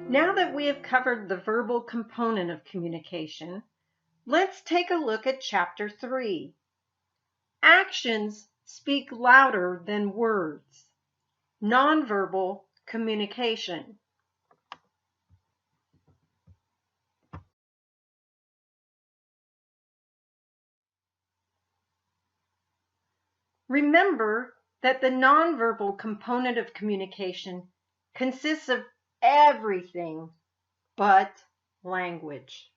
Now that we have covered the verbal component of communication, let's take a look at Chapter 3. Actions speak louder than words. Nonverbal communication. Remember that the nonverbal component of communication consists of everything but language.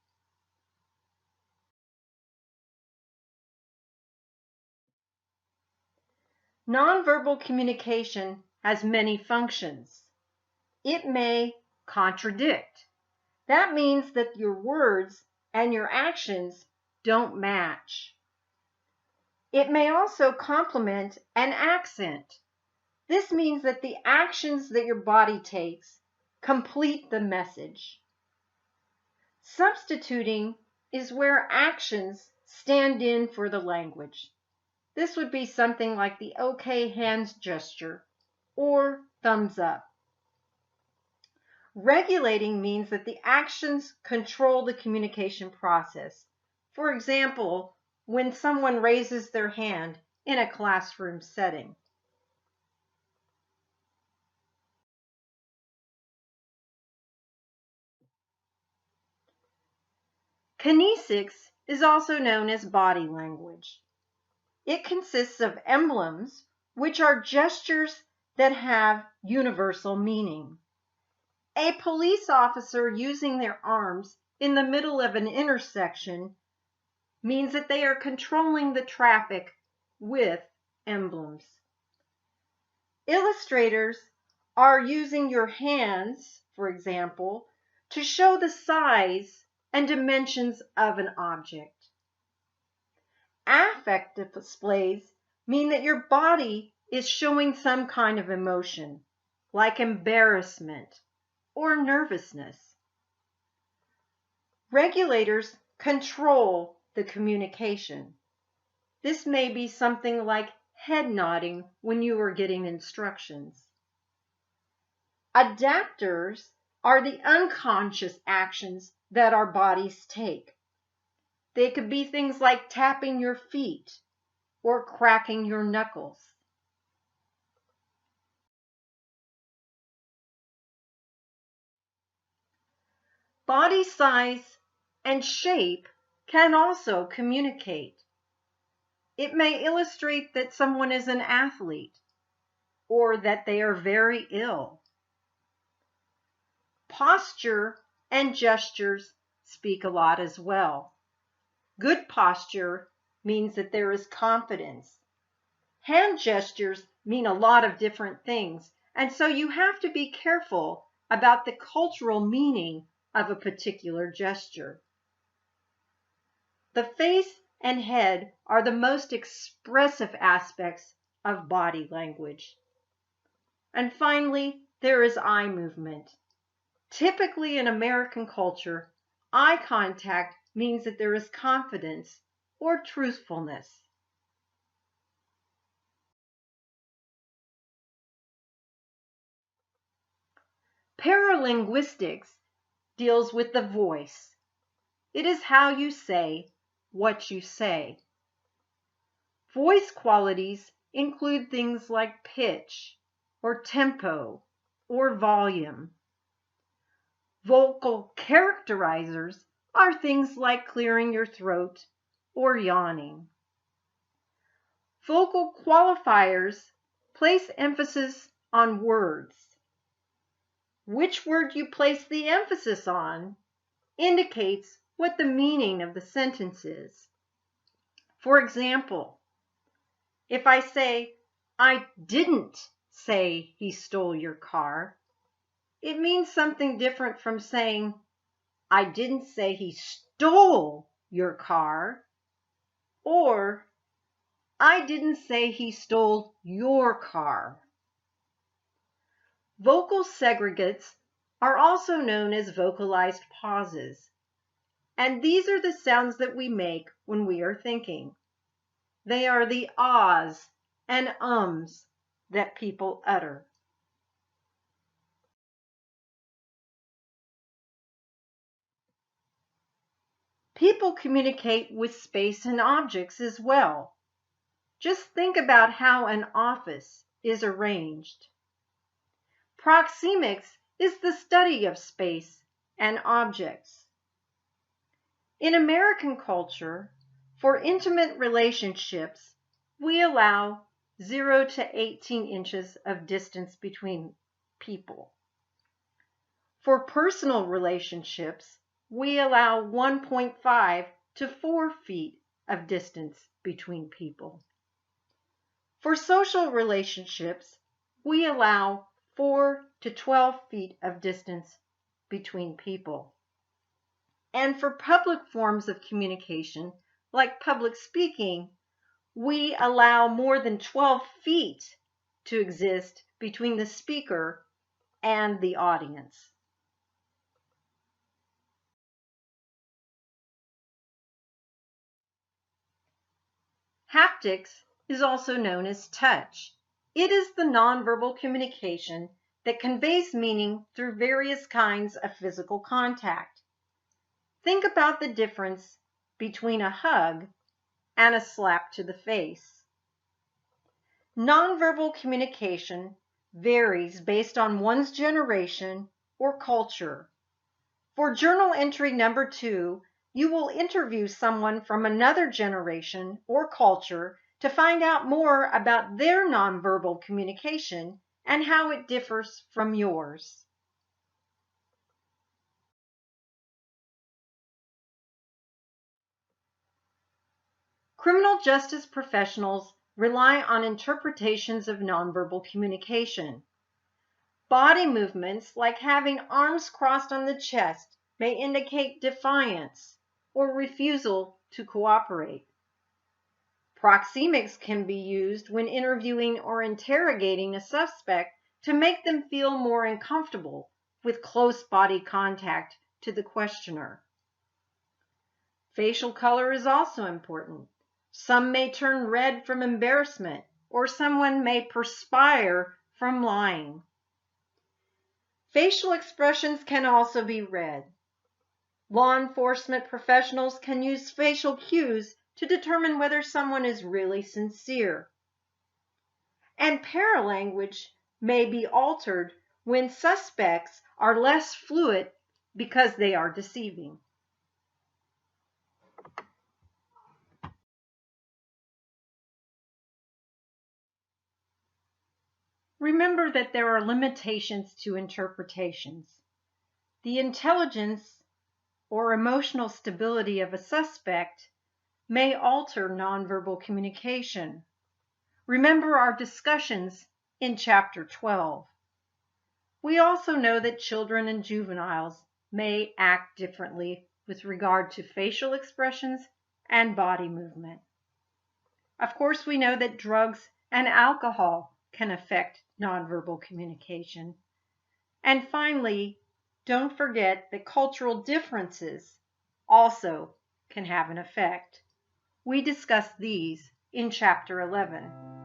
Nonverbal communication has many functions. It may contradict. That means that your words and your actions don't match. It may also complement and accent. This means that the actions that your body takes complete the message. Substituting is where actions stand in for the language. This would be something like the okay hands gesture or thumbs up. Regulating means that the actions control the communication process. For example, when someone raises their hand in a classroom setting. Kinesics is also known as body language. It consists of emblems, which are gestures that have universal meaning. A police officer using their arms in the middle of an intersection means that they are controlling the traffic with emblems. Illustrators are using your hands, for example, to show the size and dimensions of an object. Affective displays mean that your body is showing some kind of emotion, like embarrassment or nervousness. Regulators control the communication. This may be something like head nodding when you are getting instructions. Adapters are the unconscious actions that our bodies take. They could be things like tapping your feet or cracking your knuckles. Body size and shape can also communicate. It may illustrate that someone is an athlete or that they are very ill. Posture and gestures speak a lot as well. Good posture means that there is confidence. Hand gestures mean a lot of different things, and so you have to be careful about the cultural meaning of a particular gesture. The face and head are the most expressive aspects of body language. And finally, there is eye movement. Typically in American culture, eye contact means that there is confidence or truthfulness. Paralinguistics deals with the voice. It is how you say what you say. Voice qualities include things like pitch, or tempo, or volume. Vocal characterizers are things like clearing your throat or yawning. Vocal qualifiers place emphasis on words. Which word you place the emphasis on indicates what the meaning of the sentence is. For example, if I say, "I didn't say he stole your car," it means something different from saying, "I didn't say he stole your car," or "I didn't say he stole your car." Vocal segregates are also known as vocalized pauses, and these are the sounds that we make when we are thinking. They are the ahs and ums that people utter. people communicate with space and objects as well. Just think about how an office is arranged. Proxemics is the study of space and objects. In American culture, for intimate relationships, we allow 0 to 18 inches of distance between people. For personal relationships, we allow 1.5 to 4 feet of distance between people. For social relationships, we allow 4 to 12 feet of distance between people. And for public forms of communication, like public speaking, we allow more than 12 feet to exist between the speaker and the audience. Haptics is also known as touch. It is the nonverbal communication that conveys meaning through various kinds of physical contact. Think about the difference between a hug and a slap to the face. Nonverbal communication varies based on one's generation or culture. For journal entry number 2, you will interview someone from another generation or culture to find out more about their nonverbal communication and how it differs from yours. Criminal justice professionals rely on interpretations of nonverbal communication. Body movements, like having arms crossed on the chest, may indicate defiance or refusal to cooperate. Proxemics can be used when interviewing or interrogating a suspect to make them feel more uncomfortable with close body contact to the questioner. Facial color is also important. Some may turn red from embarrassment, or someone may perspire from lying. Facial expressions can also be read. Law enforcement professionals can use facial cues to determine whether someone is really sincere. And paralanguage may be altered when suspects are less fluid because they are deceiving. Remember that there are limitations to interpretations. The intelligence or emotional stability of a suspect may alter nonverbal communication. Remember our discussions in Chapter 12. We also know that children and juveniles may act differently with regard to facial expressions and body movement. Of course, we know that drugs and alcohol can affect nonverbal communication. And finally, don't forget that cultural differences also can have an effect. We discussed these in Chapter 11.